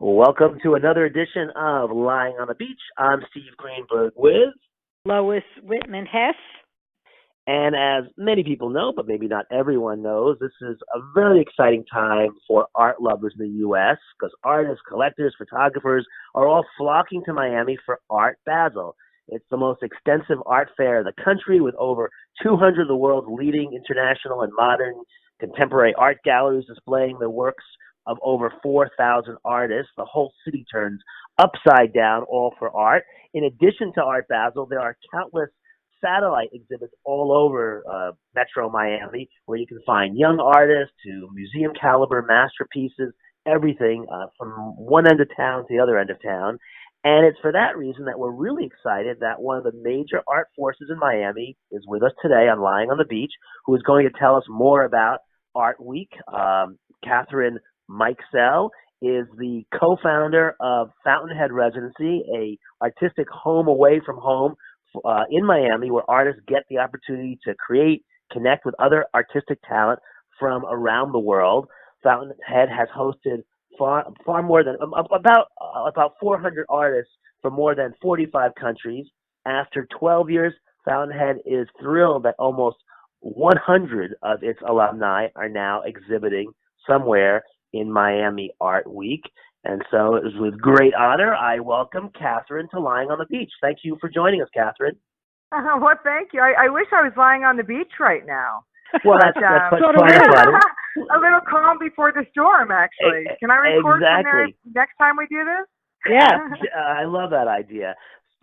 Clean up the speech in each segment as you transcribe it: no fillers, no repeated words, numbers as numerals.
Welcome to another edition of Lying on the Beach. I'm Steve Greenberg with, Lois Whitman-Hess. and as many people know, but maybe not everyone knows, this is a very exciting time for art lovers in the U.S. because artists, collectors, photographers are all flocking to Miami for Art Basel. It's the most extensive art fair in the country with over 200 of the world's leading international and modern contemporary art galleries displaying the works of over 4,000 artists. The whole city turns upside down, all for art. In addition to Art Basel, there are countless satellite exhibits all over Metro Miami where you can find young artists to museum caliber masterpieces, everything from one end of town to the other end of town. And it's for that reason that we're really excited that one of the major art forces in Miami is with us today on Lying on the Beach, who is going to tell us more about Art Week. Kathryn Mikesell is the co-founder of Fountainhead Residency, a artistic home away from home in Miami where artists get the opportunity to create, connect with other artistic talent from around the world. Fountainhead has hosted far more than about 400 artists from more than 45 countries. After 12 years, Fountainhead is thrilled that almost 100 of its alumni are now exhibiting somewhere in Miami Art Week. And so it was with great honor I welcome Kathryn to Lying on the Beach. Thank you for joining us, Kathryn. Well, thank you. I wish I was lying on the beach right now. Well, that's funny. A little calm before the storm, actually. Can I record from there next time we do this? Yeah. I love that idea.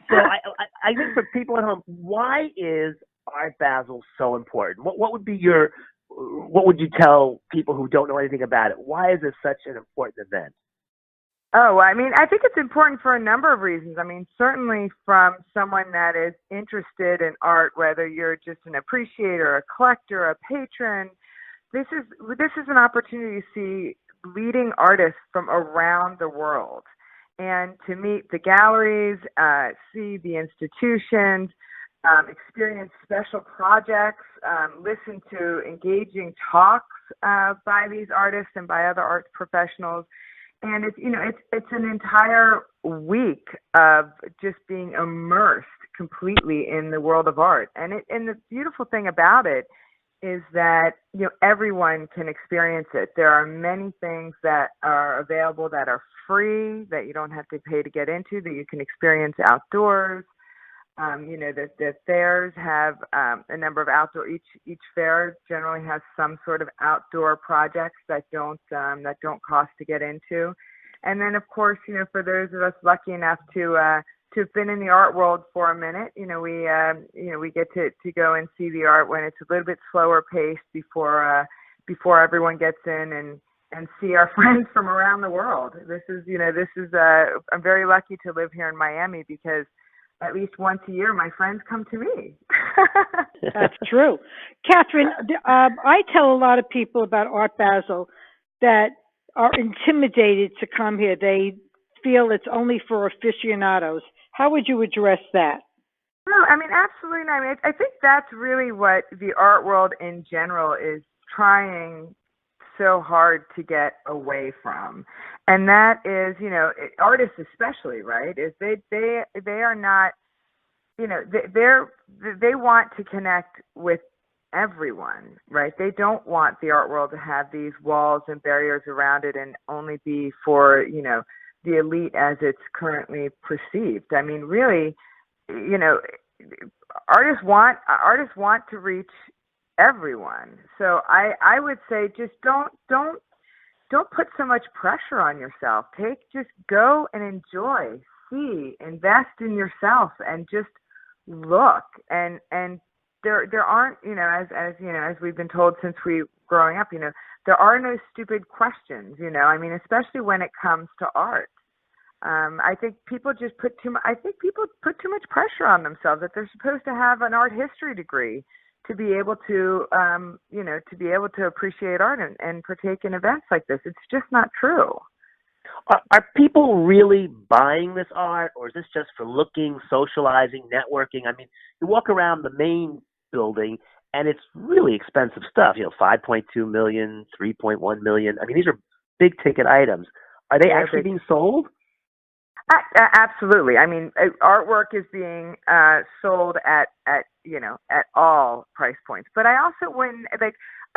So I think for people at home, why is Art Basel so important? What would you tell people who don't know anything about it? Why is this such an important event? Oh, I mean, I think it's important for a number of reasons. I mean, certainly from someone that is interested in art, whether you're just an appreciator, a collector, a patron, this is an opportunity to see leading artists from around the world and to meet the galleries, see the institutions, experience special projects, listen to engaging talks by these artists and by other arts professionals. And it's an entire week of just being immersed completely in the world of art. And the beautiful thing about it is that everyone can experience it. There are many things that are available that are free, that you don't have to pay to get into, that you can experience outdoors. The fairs have a number of outdoor. Each fair generally has some sort of outdoor projects that don't cost to get into. And then, of course, for those of us lucky enough to have been in the art world for a minute, we get to go and see the art when it's a little bit slower paced before everyone gets in and see our friends from around the world. I'm very lucky to live here in Miami because at least once a year, my friends come to me. That's true. Kathryn, I tell a lot of people about Art Basel that are intimidated to come here. They feel it's only for aficionados. How would you address that? No, I mean, absolutely. I mean, I think that's really what the art world in general is trying so hard to get away from, and that is, artists especially, right? Is they are not, they want to connect with everyone, right? They don't want the art world to have these walls and barriers around it and only be for the elite as it's currently perceived. I mean, really, artists want to reach everyone. So I would say just don't put so much pressure on yourself. Just go and enjoy, see, invest in yourself, and just look. And there aren't, as we've been told since we were growing up, there are no stupid questions. I mean, especially when it comes to art. I think people put too much pressure on themselves that they're supposed to have an art history degree to be able to, appreciate art and partake in events like this. It's just not true. Are people really buying this art, or is this just for looking, socializing, networking? I mean, you walk around the main building, and it's really expensive stuff. $5.2 million, $3.1 million. I mean, these are big ticket items. Are they They're actually big. being sold? Absolutely. I mean, artwork is being sold at all price points. But I also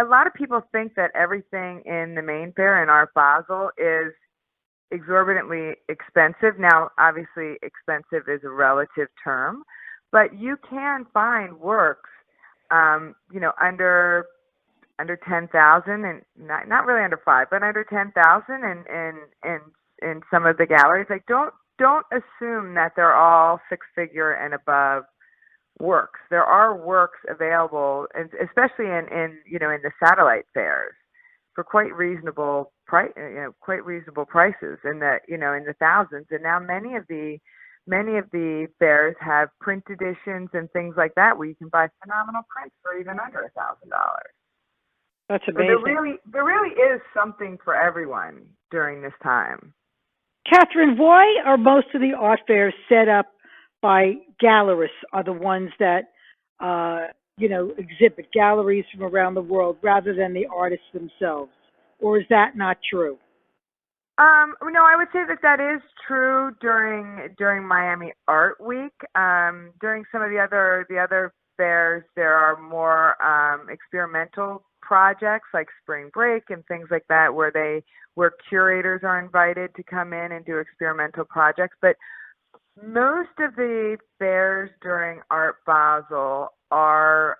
a lot of people think that everything in the main fair in Art Basel is exorbitantly expensive. Now, obviously, expensive is a relative term, but you can find works, under 10,000, and not really under 5, but under 10,000 in some of the galleries. Like, don't assume that they're all six-figure and above works. There are works available, and especially in the satellite fairs, for quite reasonable prices in the thousands. And now many of the fairs have print editions and things like that, where you can buy phenomenal prints for even under $1,000. That's So amazing. there really is something for everyone during this time. Kathryn, why are most of the art fairs set up by gallerists? Are the ones that exhibit, galleries from around the world, rather than the artists themselves? Or is that not true? No, I would say that is true during Miami Art Week. During some of the other fairs, there are more experimental projects like Spring Break and things like that, where curators are invited to come in and do experimental projects. But most of the fairs during Art Basel are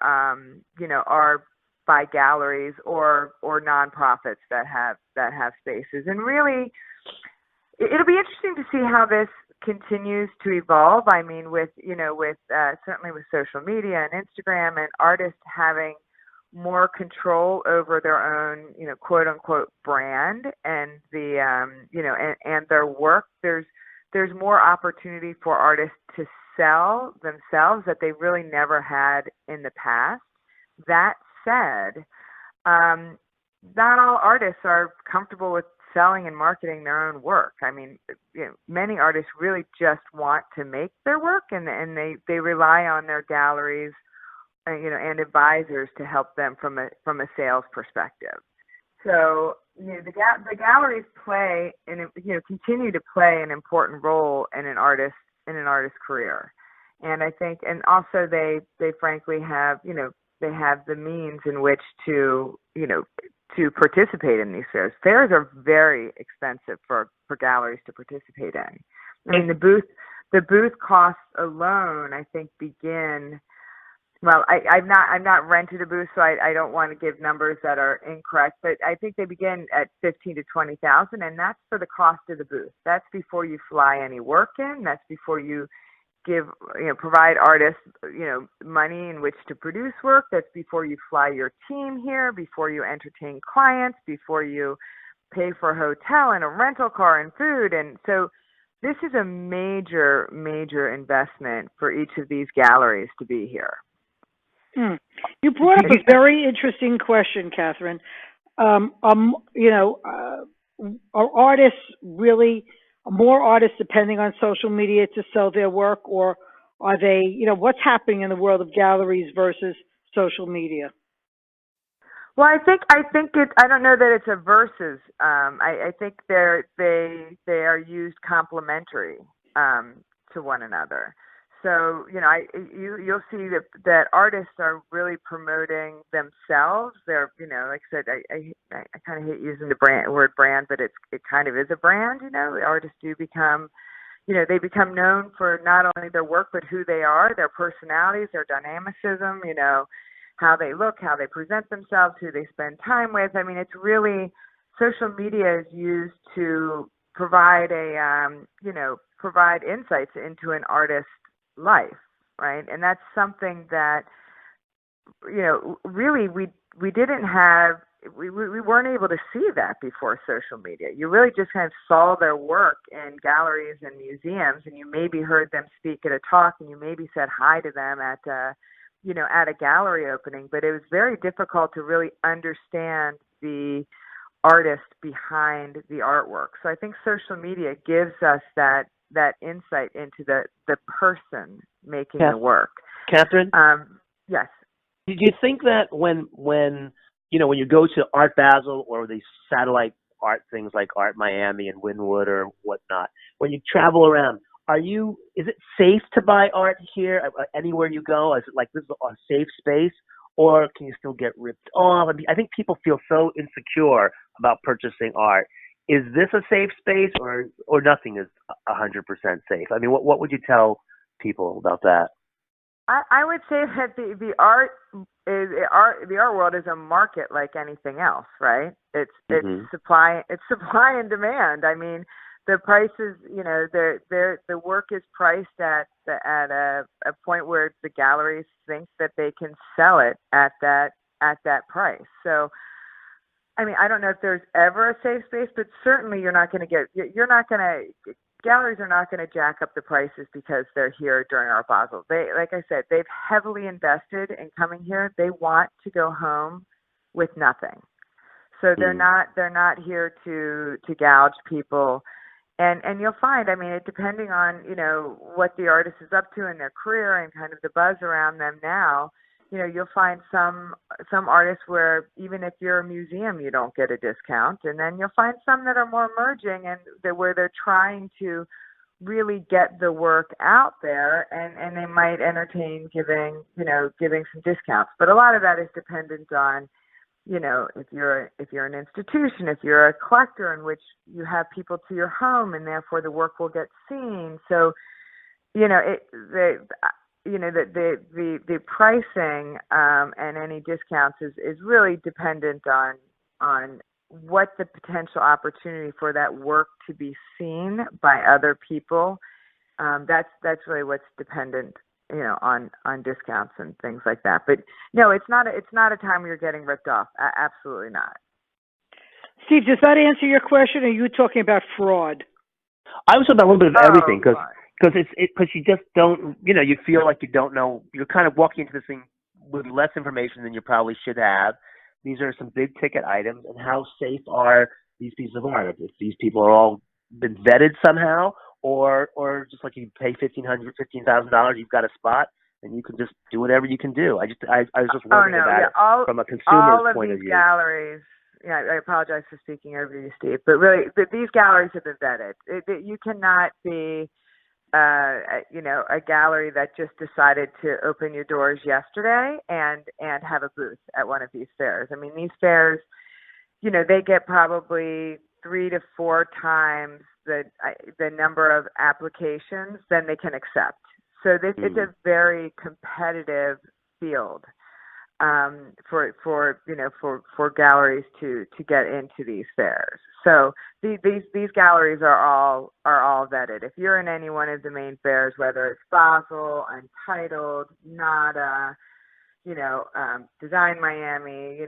by galleries or nonprofits that have spaces. And really, it'll be interesting to see how this continues to evolve. I mean, certainly with social media and Instagram, and artists having more control over their own, quote unquote brand, and and their work. There's more opportunity for artists to sell themselves that they really never had in the past. That said, not all artists are comfortable with selling and marketing their own work. I mean, many artists really just want to make their work, and they rely on their galleries, and advisors to help them from a sales perspective. So, the galleries continue to play an important role in an artist's career. And I think, and also they frankly have, they have the means in which to participate in these fairs. Fairs are very expensive for galleries to participate in. I mean, the booth costs alone, I think, begin. Well, I've not rented a booth, so I don't want to give numbers that are incorrect, but I think they begin at $15,000 to $20,000, and that's for the cost of the booth. That's before you fly any work in. That's before you provide artists, money in which to produce work. That's before you fly your team here, before you entertain clients, before you pay for a hotel and a rental car and food. And so this is a major, major investment for each of these galleries to be here. You brought up a very interesting question, Kathryn. Are artists really more artists depending on social media to sell their work, or are they, what's happening in the world of galleries versus social media? Well, I think I don't know that it's a versus. I think they are used complementary to one another. So, you'll see that artists are really promoting themselves. They're, like I said, I kind of hate using the word brand, but it kind of is a brand. Artists do become, they become known for not only their work, but who they are, their personalities, their dynamicism, how they look, how they present themselves, who they spend time with. I mean, it's really, social media is used to provide provide insights into an artist's life, right? And that's something that, really we didn't have, we weren't able to see that before social media. You really just kind of saw their work in galleries and museums, and you maybe heard them speak at a talk, and you maybe said hi to them at a gallery opening, but it was very difficult to really understand the artist behind the artwork. So I think social media gives us that insight into the person making the work. Kathryn? Yes. Did you think that when you go to Art Basel or the satellite art things like Art Miami and Wynwood or whatnot. When you travel around, is it safe to buy art here anywhere you go? Is it like this is a safe space, or can you still get ripped off? I mean, I think people feel so insecure about purchasing art. Is this a safe space, or nothing is 100% safe? I mean, what would you tell people about that? I would say that the art world is a market like anything else, right? It's Hmm. supply and demand. I mean, the prices, the work is priced at a point where the galleries think that they can sell it at that price. So, I mean, I don't know if there's ever a safe space, but certainly galleries are not going to jack up the prices because they're here during Art Basel. Like I said, they've heavily invested in coming here. They want to go home with nothing. So they're not here to gouge people. And you'll find, I mean, depending on, what the artist is up to in their career and kind of the buzz around them now, you'll find some artists where even if you're a museum, you don't get a discount. And then you'll find some that are more emerging and where they're trying to really get the work out there, and they might entertain giving some discounts. But a lot of that is dependent on, if you're an institution, if you're a collector in which you have people to your home and therefore the work will get seen. So, the pricing and any discounts is really dependent on what the potential opportunity for that work to be seen by other people. That's really what's dependent, on discounts and things like that. But no, it's not a time where you're getting ripped off. Absolutely not. Steve, does that answer your question, or are you talking about fraud? I was talking about a little bit of everything because Fine. because you just don't, you feel like you don't know. You're kind of walking into this thing with less information than you probably should have. These are some big ticket items, and how safe are these pieces of art? If these people are all been vetted somehow, or just like you pay $15,000, you've got a spot, and you can just do whatever you can do. I was just wondering about it from a consumer's point of view. Galleries. Yeah, I apologize for speaking over you, Steve, but really, these galleries have been vetted. You cannot be a gallery that just decided to open your doors yesterday and have a booth at one of these fairs. I mean, these fairs, they get probably 3 to 4 times the number of applications than they can accept. So it's a very competitive field for galleries to get into these fairs. So these galleries are all vetted. If you're in any one of the main fairs, whether it's Basel, Untitled, Nada, Design Miami,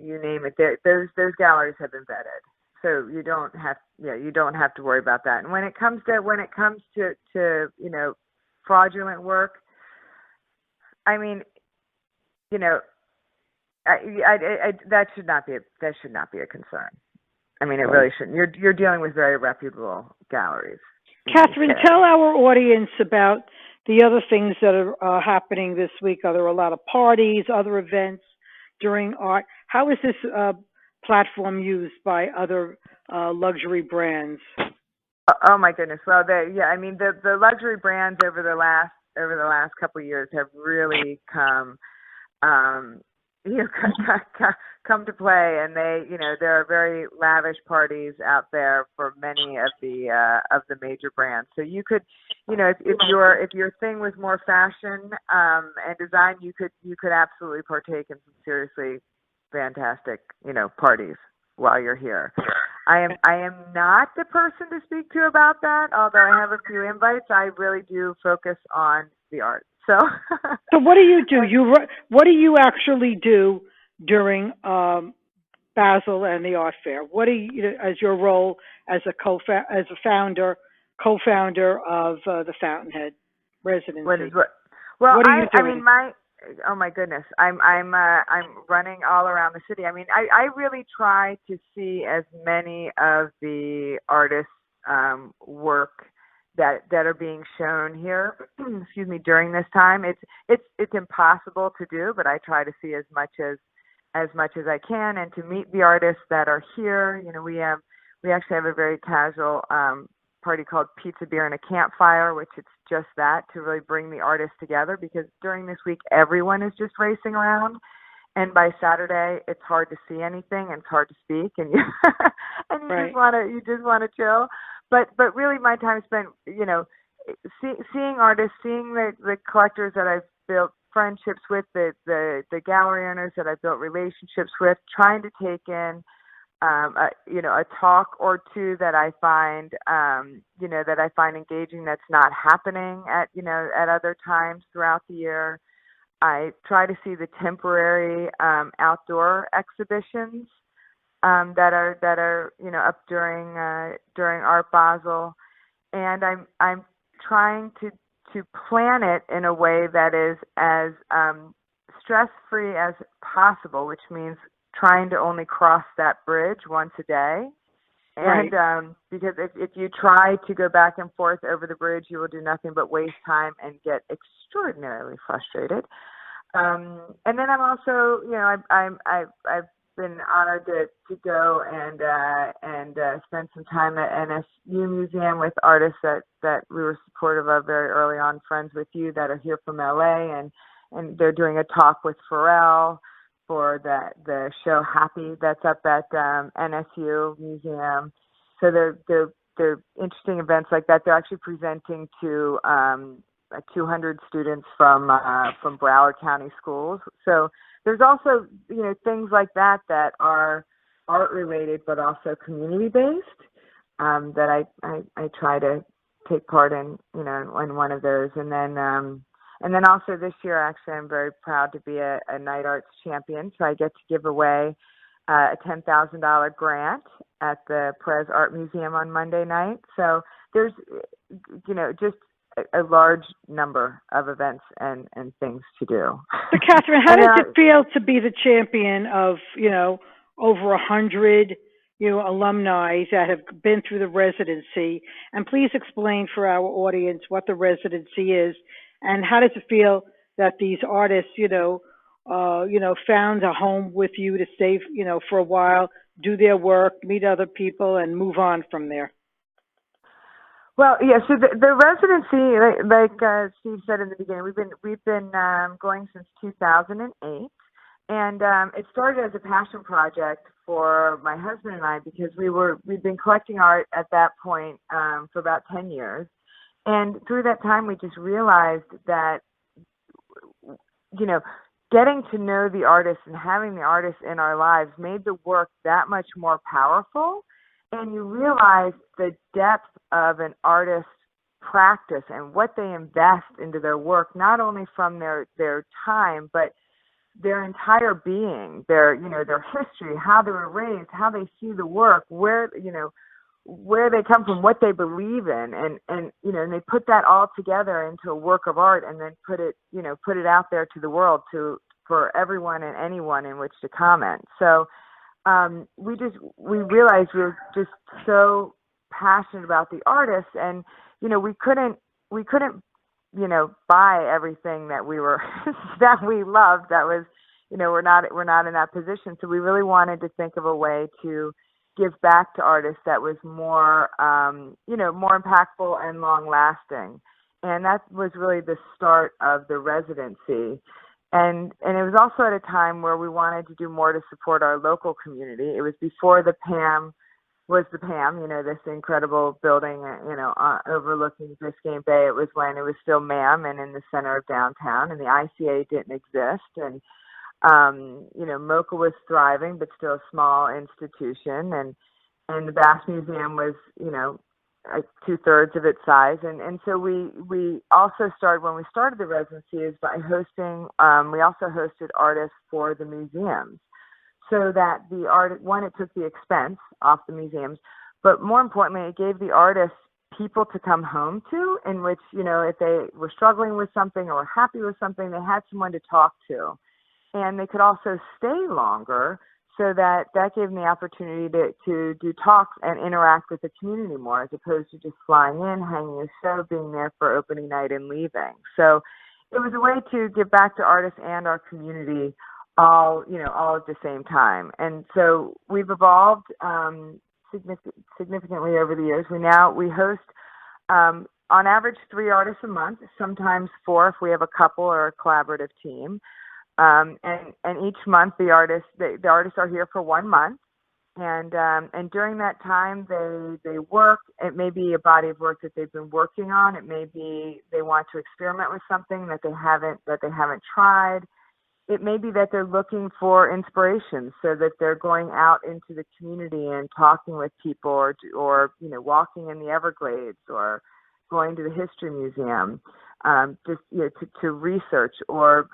you name it, those galleries have been vetted. So you don't have to worry about that. And when it comes to fraudulent work, I mean, that should not be a concern. I mean, it really shouldn't. You're dealing with very reputable galleries. Kathryn, tell our audience about the other things that are happening this week. Are there a lot of parties, other events during art? How is this platform used by other luxury brands? Oh my goodness! Well, the luxury brands over the last couple of years have really come to play, and there are very lavish parties out there for many of the major brands. So you could, if your thing was more fashion and design, you could absolutely partake in some seriously fantastic parties while you're here. I am not the person to speak to about that, although I have a few invites. I really do focus on the art. So what do you do? What do you actually do during Basel and the art fair? What do you, as your role as a co-founder of the Fountainhead Residency? Well, what are you doing? Oh my goodness, I'm running all around the city. I mean, I really try to see as many of the artists' work that are being shown here, excuse me, during this time. It's impossible to do, but I try to see as much as I can, and to meet the artists that are here. We have we actually have a very casual party called Pizza, Beer, and a Campfire, which it's just that, to really bring the artists together, because during this week everyone is just racing around, and by Saturday it's hard to see anything and it's hard to speak, and you and Right. you just want to chill. But really my time spent, seeing artists, seeing the collectors that I've built friendships with, the gallery owners that I've built relationships with, trying to take in a talk or two that I find engaging, that's not happening at other times throughout the year. I try to see the temporary outdoor exhibitions that are up during Art Basel, and I'm trying to plan it in a way that is as stress-free as possible, which means trying to only cross that bridge once a day. And Right. because if you try to go back and forth over the bridge, you will do nothing but waste time and get extraordinarily frustrated. And then I'm also, I've been honored to go and spend some time at NSU Museum with artists that we were supportive of very early on, friends with you, that are here from LA, and they're doing a talk with Pharrell for the show Happy that's up at NSU Museum. So they're interesting events like that. They're actually presenting to 200 students from Broward County schools. So there's also things like that are art related but also community based, that I try to take part in in one of those. And then also this year, actually, I'm very proud to be a Night Arts champion. So I get to give away a $10,000 grant at the Perez Art Museum on Monday night. So there's, just a large number of events and things to do. So, Kathryn, how does it feel to be the champion of, over 100, alumni that have been through the residency? And please explain for our audience what the residency is, and how does it feel that these artists, found a home with you to stay, for a while, do their work, meet other people, and move on from there? Well, yeah. So the residency, like Steve said in the beginning, we've been going since 2008, and it started as a passion project for my husband and I, because we'd been collecting art at that point for about 10 years, and through that time we just realized that getting to know the artists and having the artists in our lives made the work that much more powerful. And you realize the depth of an artist's practice and what they invest into their work, not only from their time, but their entire being, their history, how they were raised, how they see the work, where they come from, what they believe in, and they put that all together into a work of art, and then put it out there to the world, for everyone and anyone in which to comment. So we realized we were just so passionate about the artists, and we couldn't buy everything that we were that we loved. That was we're not in that position. So we really wanted to think of a way to give back to artists that was more more impactful and long lasting, and that was really the start of the residency. And it was also at a time where we wanted to do more to support our local community. It was before the PAM was the PAM, this incredible building, overlooking Biscayne Bay. It was when it was still MAM and in the center of downtown, and the ICA didn't exist. And, MoCA was thriving, but still a small institution. And the Bass Museum was, 2/3 of its size, and so we also started, when we started the residency, is by hosting. We also hosted artists for the museums, so that it took the expense off the museums, but more importantly, it gave the artists people to come home to, in which if they were struggling with something or were happy with something, they had someone to talk to, and they could also stay longer. So that gave them the opportunity to do talks and interact with the community more, as opposed to just flying in, hanging a show, being there for opening night and leaving. So it was a way to give back to artists and our community all at the same time. And so we've evolved significantly over the years. We host on average 3 artists a month, sometimes 4 if we have a couple or a collaborative team. And each month the artists are here for 1 month. And during that time, they work. It may be a body of work that they've been working on. It may be they want to experiment with something that they haven't tried. It may be that they're looking for inspiration, so that they're going out into the community and talking with people, or walking in the Everglades, or going to the History Museum, just to research, or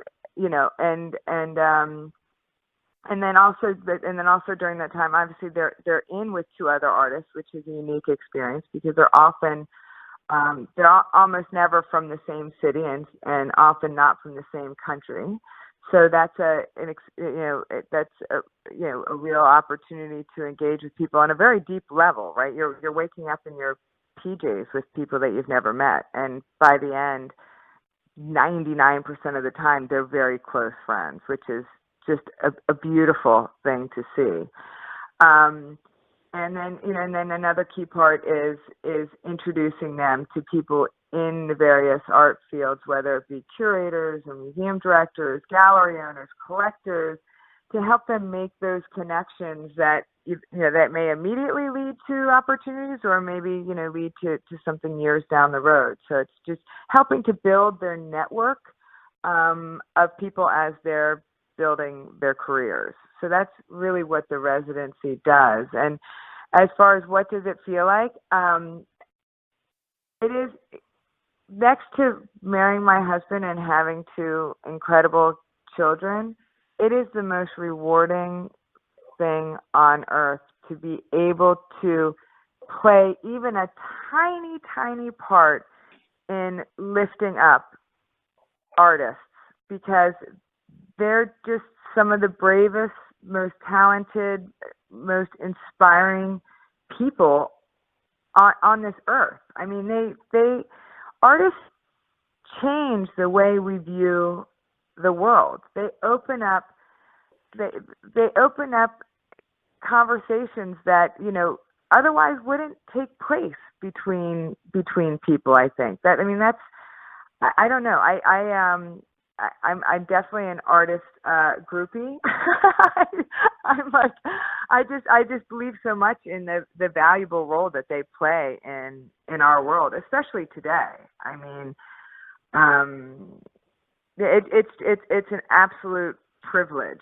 and then also during that time, obviously they're in with 2 other artists, which is a unique experience, because they're almost never from the same city, and often not from the same country. So that's a real opportunity to engage with people on a very deep level, right? You're waking up in your PJs with people that you've never met, and by the end, 99% of the time, they're very close friends, which is just a beautiful thing to see. And then another key part is introducing them to people in the various art fields, whether it be curators or museum directors, gallery owners, collectors, to help them make those connections that that may immediately lead to opportunities, or maybe lead to something years down the road. So it's just helping to build their network of people as they're building their careers. So that's really what the residency does. And as far as what does it feel like, it is, next to marrying my husband and having 2 incredible children, it is the most rewarding thing on earth to be able to play even a tiny, tiny part in lifting up artists, because they're just some of the bravest, most talented, most inspiring people on this earth. I mean, they artists change the way we view the world. They open up conversations that otherwise wouldn't take place between people. I think that, that's, I don't know. I'm definitely an artist groupie. I just believe so much in the valuable role that they play in our world, especially today. I mean, it's an absolute privilege,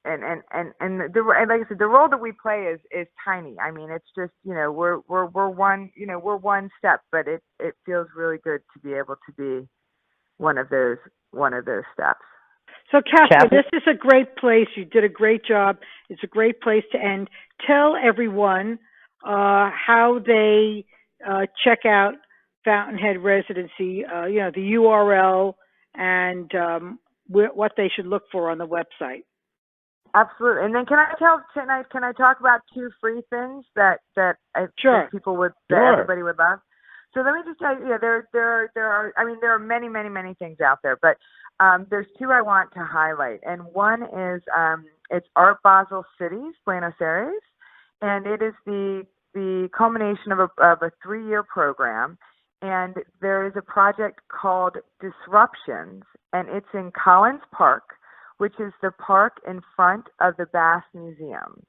and like I said, the role that we play is tiny. I mean, it's just we're one step, but it feels really good to be able to be one of those steps. So, Kathryn, this is a great place. You did a great job. It's a great place to end. Tell everyone how they check out Fountainhead Residency, the URL, and what they should look for on the website. Absolutely. And then can I talk about 2 free things that I think people would, that everybody would love? So let me just tell you, there are many, many, many things out there, but there's 2 I want to highlight. And one is it's Art Basel Cities, Buenos Aires, and it is the culmination of a 3-year program. And there is a project called Disruptions, and it's in Collins Park, which is the park in front of the Bass Museum.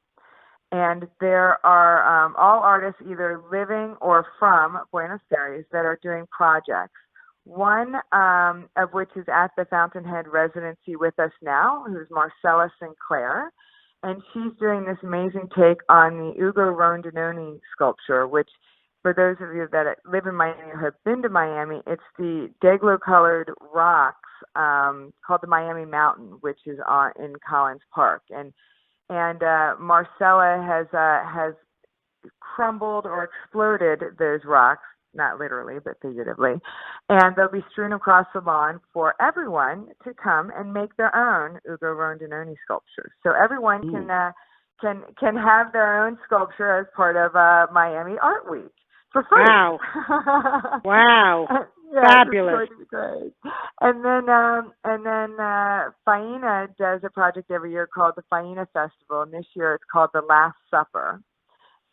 And there are all artists either living or from Buenos Aires that are doing projects. One of which is at the Fountainhead Residency with us now, who's Marcella Sinclair. And she's doing this amazing take on the Ugo Rondinone sculpture, which, for those of you that live in Miami or have been to Miami, it's the Dayglow-colored rocks called the Miami Mountain, which is in Collins Park. And Marcella has crumbled or exploded those rocks, not literally, but figuratively, and they'll be strewn across the lawn for everyone to come and make their own Ugo Rondinone sculptures. So everyone can have their own sculpture as part of Miami Art Week for free. Wow! Wow! Yeah, fabulous. It's great. And then Faina does a project every year called the Faina Festival, and this year it's called the Last Supper.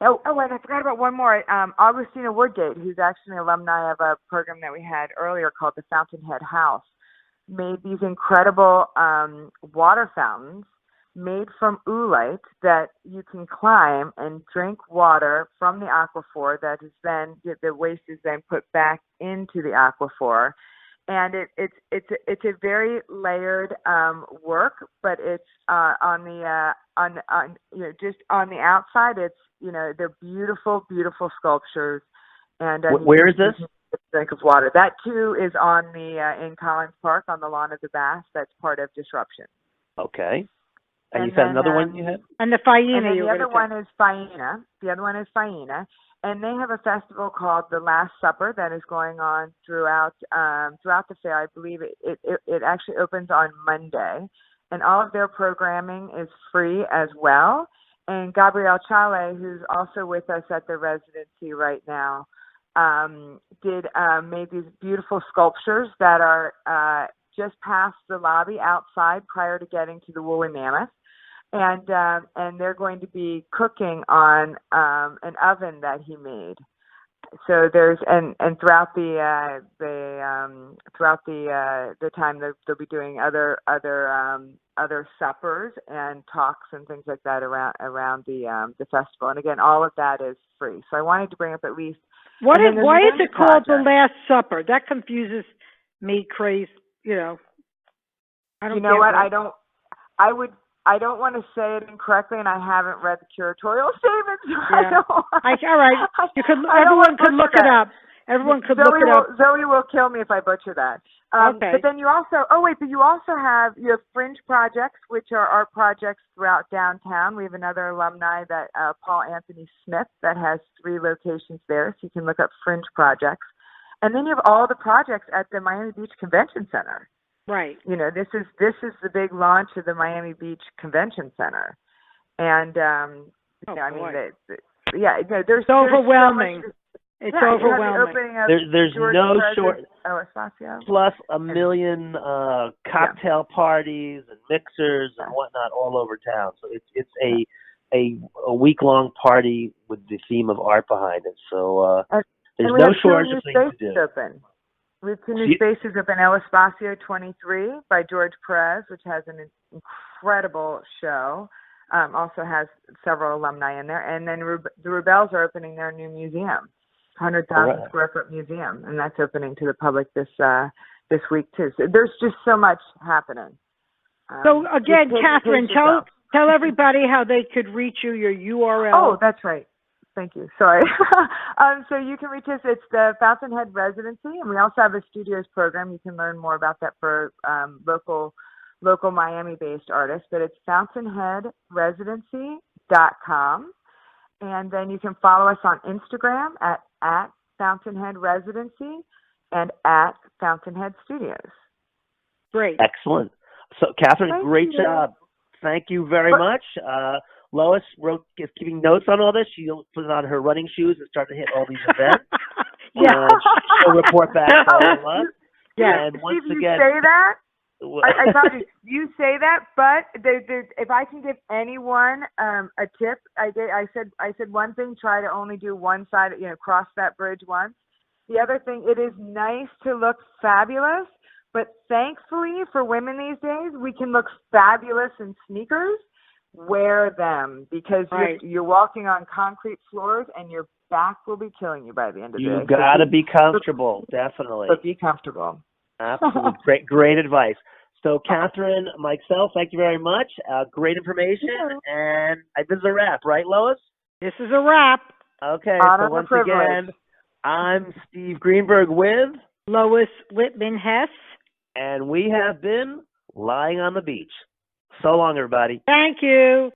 And I forgot about one more. Augustina Woodgate, who's actually an alumni of a program that we had earlier called the Fountainhead House, made these incredible water fountains made from oolite that you can climb and drink water from the aquifer that is then, the waste is then put back into the aquifer. And it's a very layered work, but it's on just on the outside, it's, they're beautiful, beautiful sculptures. And where is this? Drink of water. That too is on in Collins Park on the lawn of the Bass. That's part of Disruption. Okay. And you said another one you had? And the Faena. And then the other one is Faena. The other one is Faena. And they have a festival called The Last Supper that is going on throughout the fair. I believe it actually opens on Monday. And all of their programming is free as well. And Gabrielle Chale, who's also with us at the residency right now, made these beautiful sculptures that are just past the lobby outside prior to getting to the Woolly Mammoth. And they're going to be cooking on an oven that he made. So there's and throughout the time they'll be doing other suppers and talks and things like that around the festival. And again, all of that is free. So I wanted to bring up at least. Why is it called The Last Supper? That confuses me crazy. I don't. You know what? I don't want to say it incorrectly, and I haven't read the curatorial statement. Yeah. All right. Everyone could look it up. Everyone could look it up. Zoe will kill me if I butcher that. Okay. But then you also have fringe projects, which are art projects throughout downtown. We have another alumni that Paul Anthony Smith that has 3 locations there, so you can look up fringe projects. And then you have all the projects at the Miami Beach Convention Center. Right. This is the big launch of the Miami Beach Convention Center, and there's overwhelming. It's overwhelming. There's no short. Espacio. Plus a million cocktail parties and mixers and whatnot all over town. So it's a week-long party with the theme of art behind it. So there's no shortage of things to do. Open. We have 2 new spaces up in El Espacio 23 by George Perez, which has an incredible show. Also has several alumni in there. And then the Rebels are opening their new museum, 100,000 square foot museum, and that's opening to the public this week too. So there's just so much happening. So again, Kathryn, tell everybody how they could reach you, your URL. Oh, that's right. Thank you. Sorry. So you can reach us. It's the Fountainhead Residency, and we also have a studios program. You can learn more about that for local Miami-based artists. But it's fountainheadresidency.com. And then you can follow us on Instagram at Fountainhead Residency and at Fountainhead Studios. Great. Excellent. So, Kathryn, great job. Thank you very much. Lois is keeping notes on all this. She'll put on her running shoes and start to hit all these events. Yeah. She'll report back to all of us. Yeah. And once you again, say that. I told you say that, but if I can give anyone a tip, I said one thing: try to only do one side. Cross that bridge once. The other thing, it is nice to look fabulous, but thankfully for women these days, we can look fabulous in sneakers. Wear them because you're walking on concrete floors and your back will be killing you by the end of the day. You got to be comfortable, definitely. But be comfortable. Absolutely. Great advice. So, Kathryn Mikesell, thank you very much. Great information. And this is a wrap, right, Lois? This is a wrap. Okay. So once again, I'm Steve Greenberg with Lois Whitman-Hess. And we have been Lying on the Beach. So long, everybody. Thank you.